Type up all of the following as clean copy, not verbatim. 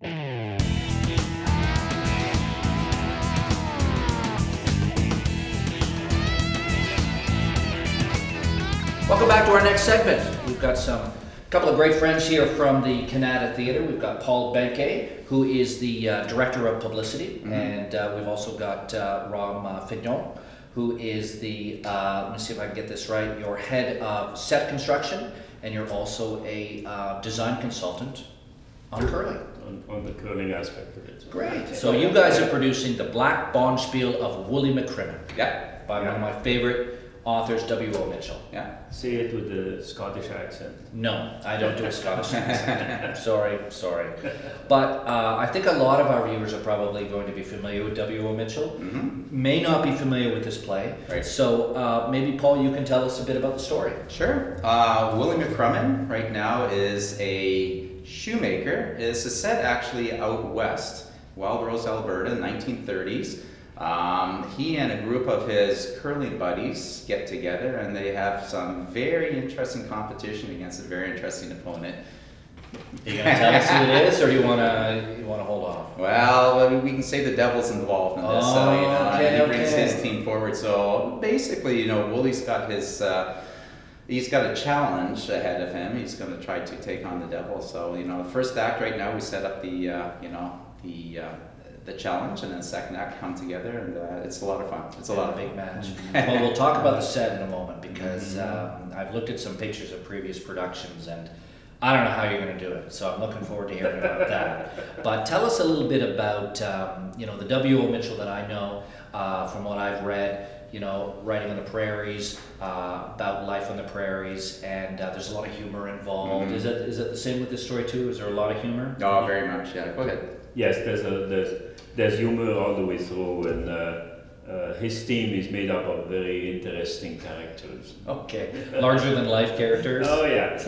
Welcome back to our next segment. We've got a couple of great friends here from the Canada Theatre. We've got Paul Benke, who is the Director of Publicity, and we've also got Rom Fignon, who is the, let me see if I can get this right, your head of set construction, and you're also a design consultant on curling. On the curling aspect of it. Great. So you guys are producing the Black Bonspiel of Wullie MacCrimmon. Yeah. By one of my favorite authors, W.O. Mitchell. Yeah. Say it with the Scottish accent. No, I don't do a Scottish accent. Sorry. But I think a lot of our viewers are probably going to be familiar with W.O. Mitchell. May not be familiar with this play. Right. So maybe, Paul, you can tell us a bit about the story. Sure. Wullie MacCrimmon right now is a shoemaker. It's a set actually out west, Wild Rose, Alberta, 1930s. He and a group of his curling buddies get together and they have some very interesting competition against a very interesting opponent. Are you going to tell us who it is, or do you want to hold off? Well, we can say the devil's involved in this. Okay, he brings his team forward. So basically, Wullie's got his, he's got a challenge ahead of him. He's going to try to take on the devil. So the first act right now we set up the challenge, and then second act come together, and it's a lot of fun. It's a lot of big match. Well, we'll talk about the set in a moment, because I've looked at some pictures of previous productions, and I don't know how you're going to do it, so I'm looking forward to hearing about that. But tell us a little bit about the W.O. Mitchell that I know from what I've read. Writing on the prairies, about life on the prairies, and there's a lot of humor involved. Is it the same with this story too? Is there a lot of humor? Oh, very much. Yeah. Go ahead. Yes, there's humor all the way through, and his team is made up of very interesting characters. Okay, larger than life characters. Oh yeah.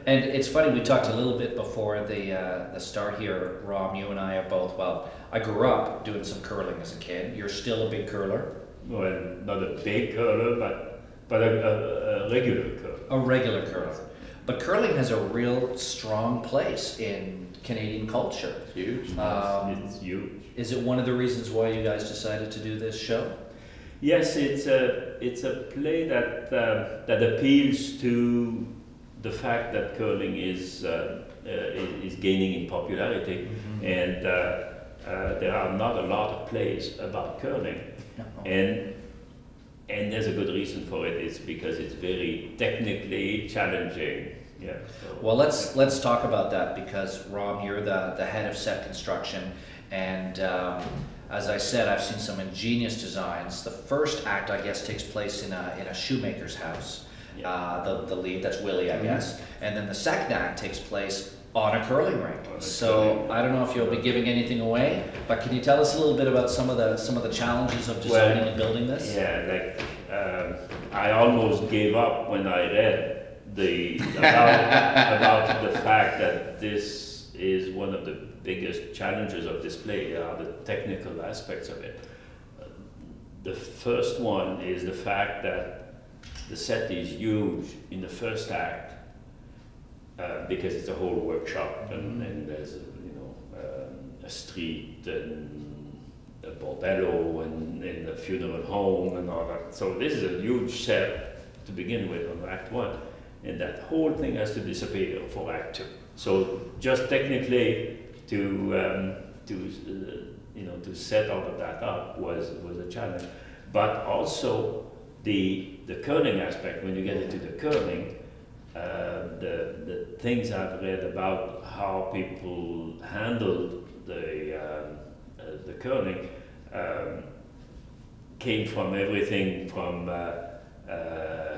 And it's funny, we talked a little bit before the start here. Rom, you and I are both. Well, I grew up doing some curling as a kid. You're still a big curler. Well, not a big curler, but a regular curler. A regular curler. But curling has a real strong place in Canadian culture. Huge. It's huge. Is it one of the reasons why you guys decided to do this show? Yes, it's a play that appeals to the fact that curling is gaining in popularity, and there are not a lot of plays about curling. And there's a good reason for it. It's because it's very technically challenging. Yeah. So. Well, let's talk about that, because Rom, you're the head of set construction, and as I said, I've seen some ingenious designs. The first act, I guess, takes place in a shoemaker's house. Yeah. The lead, that's Wullie, I guess, and then the second act takes place on a curling rink. So I don't know if you'll be giving anything away, but can you tell us a little bit about some of the challenges of designing and building this? Yeah, I almost gave up when I read about the fact that this is one of the biggest challenges of this play, the technical aspects of it. The first one is the fact that the set is huge in the first act, because it's a whole workshop, and there's a street and a bordello and a funeral home and all that. So this is a huge set to begin with on Act 1, and that whole thing has to disappear for Act 2. So just technically to set all of that up was a challenge, but also the curling aspect. When you get into the curling, the things I've read about how people handled the curling came from everything from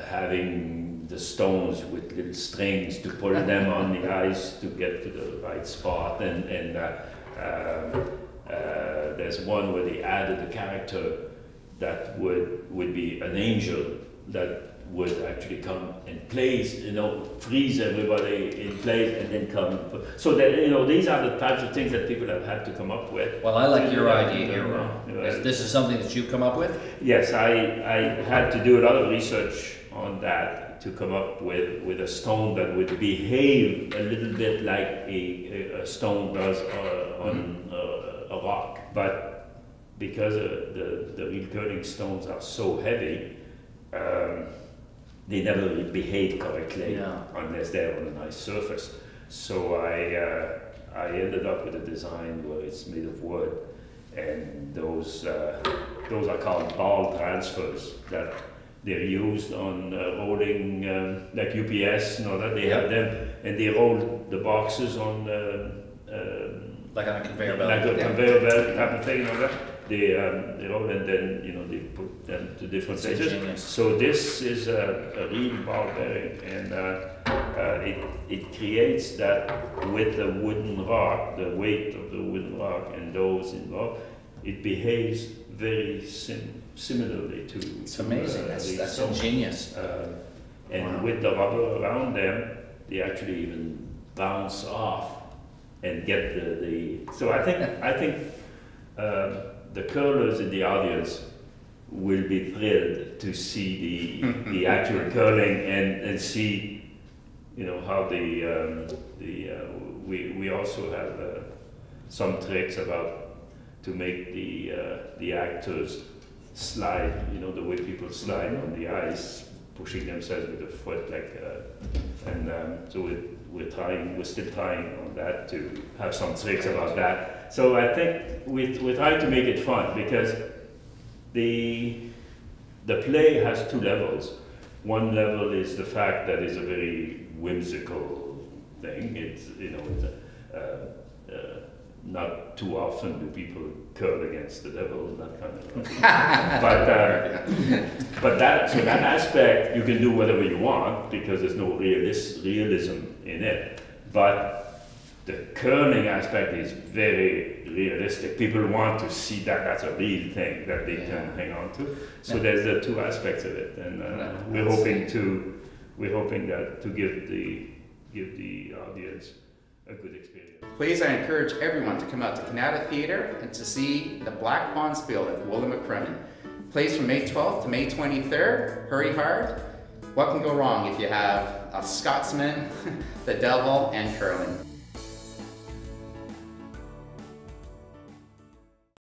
having the stones with little strings to pull them on the ice to get to the right spot, and there's one where they added a character that would be an angel that would actually come and place, freeze everybody in place and then come. So that, these are the types of things that people have had to come up with. Well, I like your idea here, Ron. This is something that you've come up with? Yes, I had to do a lot of research on that to come up with a stone that would behave a little bit like a stone does on a rock. But because the real curling stones are so heavy, they never really behave correctly unless they're on a nice surface. So I ended up with a design where it's made of wood, and those are called ball transfers that they're used on rolling like UPS, you know, that they have them, and they roll the boxes on like on a conveyor belt. Like a conveyor belt type of thing, you know that. They roll, and then, you know, they put them to different places. So this is a real ball bearing, and it creates that with the wooden rock, the weight of the wooden rock and those involved, it behaves very similarly to. It's amazing. That's ingenious. And with the rubber around them, they actually even bounce off and get the. So I think the curlers in the audience will be thrilled to see the actual curling and see, you know, how we also have some tricks to make the actors slide, you know, the way people slide on the ice, pushing themselves with the foot, like, so we're still trying on that to have some tricks about that. So I think we're trying to make it fun, because the play has two levels. One level is the fact that it's a very whimsical thing. It's, you know, not too often do people curl against the devil, that kind of thing. But that aspect you can do whatever you want, because there's no realism in it. But the curling aspect is very realistic. People want to see that that's a real thing that they can hang on to. So there's the two aspects of it, and we're hoping that to give the audience a good experience. Please, I encourage everyone to come out to Canada Theatre and to see the Black Bonspiel of Wullie MacCrimmon. Plays from May 12th to May 23rd. Hurry hard. What can go wrong if you have a Scotsman, the devil, and curling?